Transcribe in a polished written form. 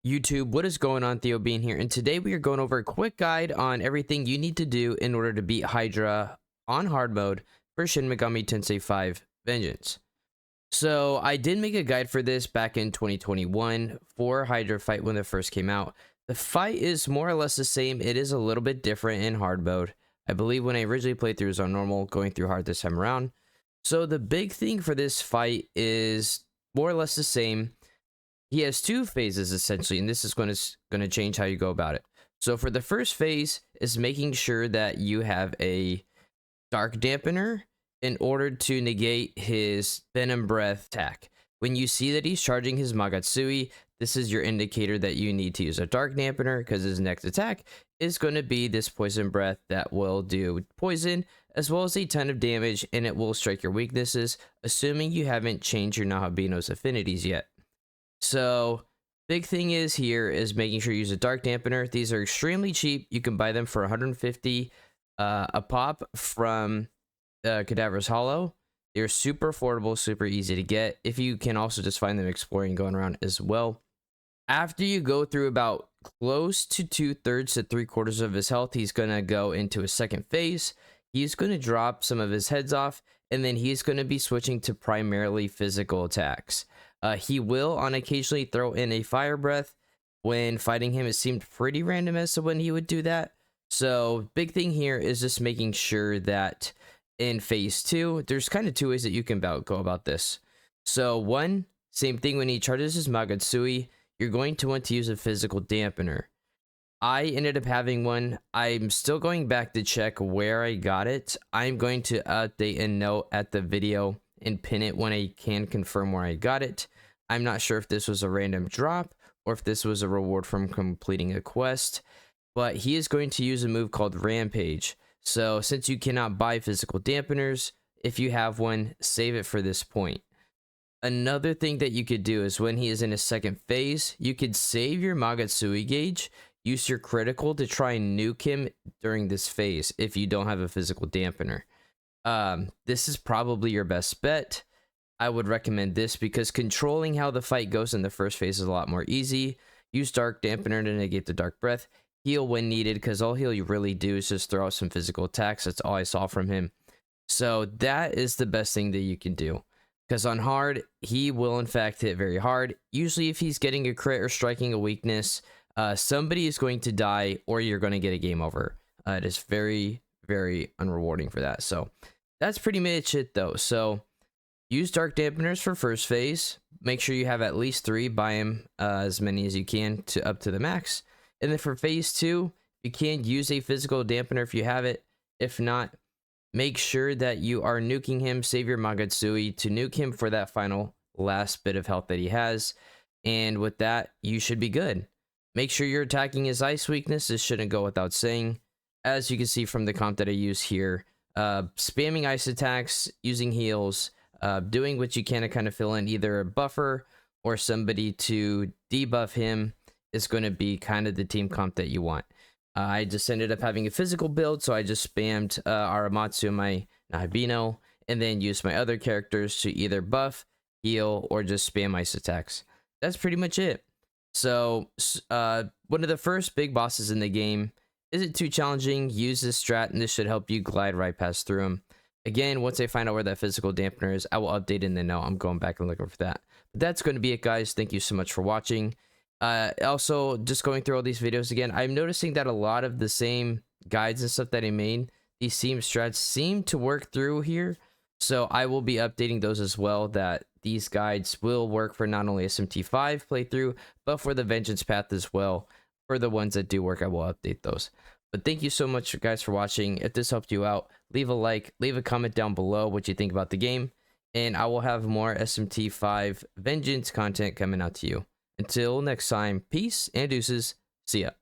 YouTube, what is going on? Theo Bean here, and today we are going over a quick guide on everything you need to do in order to beat Hydra on hard mode for Shin Megami Tensei 5 Vengeance. So I did make a guide for this back in 2021 for Hydra fight when it first came out. The fight is more or less the same. It is a little bit different in hard mode. I believe when I originally played through it was on normal, going through hard this time around. So the big thing for this fight is more or less the same. He has two phases essentially, and this is going to change how you go about it. So for the first phase is making sure that you have a dark dampener in order to negate his venom breath attack. When you see that he's charging his Magatsui, this is your indicator that you need to use a dark dampener, because his next attack is going to be this poison breath that will do poison as well as a ton of damage, and it will strike your weaknesses, assuming you haven't changed your Nahabino's affinities yet. So big thing is here is making sure you use a dark dampener. These are extremely cheap. You can buy them for 150 a pop from Cadaver's Hollow. They're super affordable, super easy to get. If you can also just find them exploring, going around as well. After you go through about close to 2/3 to 3/4 of his health, he's going to go into a second phase. He's going to drop some of his heads off, and then he's going to be switching to primarily physical attacks. He will on occasionally throw in a fire breath. When fighting him, it seemed pretty random as to when he would do that. So big thing here is just making sure that in phase 2, there's kind of two ways that you can go about this. So one, same thing when he charges his Magatsui, you're going to want to use a physical dampener. I ended up having one. I'm still going back to check where I got it. I'm going to update a note at the video and pin it when I can confirm where I got it. I'm not sure if this was a random drop or if this was a reward from completing a quest, but he is going to use a move called Rampage. So since you cannot buy physical dampeners, if you have one, save it for this point. Another thing that you could do is when he is in his second phase, you could save your Magatsui gauge, use your critical to try and nuke him during this phase if you don't have a physical dampener. This is probably your best bet. I would recommend this because controlling how the fight goes in the first phase is a lot more easy. Use dark dampener to negate the dark breath. Heal when needed, because all he'll really do is just throw out some physical attacks. That's all I saw from him. So that is the best thing that you can do, because on hard, he will in fact hit very hard. Usually if he's getting a crit or striking a weakness, somebody is going to die or you're going to get a game over. It is very, very unrewarding for that. So that's pretty much it though. So use dark dampeners for first phase. Make sure you have at least 3. Buy them as many as you can to up to the max. And then for phase 2, you can use a physical dampener if you have it. If not, make sure that you are nuking him. Save your Magatsui to nuke him for that final last bit of health that he has. And with that, you should be good. Make sure you're attacking his ice weakness. This shouldn't go without saying. As you can see from the comp that I use here, spamming ice attacks, using heals, doing what you can to kind of fill in either a buffer or somebody to debuff him is going to be kind of the team comp that you want. I just ended up having a physical build, so I just spammed Aramatsu and my Nahabino, and then used my other characters to either buff, heal, or just spam ice attacks. That's pretty much it. So one of the first big bosses in the game. Isn't too challenging. Use this strat, and this should help you glide right past through him. Again, once I find out where that physical dampener is, I will update in the note. I'm going back and looking for that. But that's going to be it, guys. Thank you so much for watching. Also, just going through all these videos again, I'm noticing that a lot of the same guides and stuff that I made, these same strats seem to work through here. So I will be updating those as well, that these guides will work for not only SMT 5 playthrough, but for the Vengeance path as well. For the ones that do work, I will update those. But thank you so much, guys, for watching. If this helped you out, leave a like, leave a comment down below what you think about the game, and I will have more SMT 5 Vengeance content coming out to you. Until next time, peace and deuces. See ya.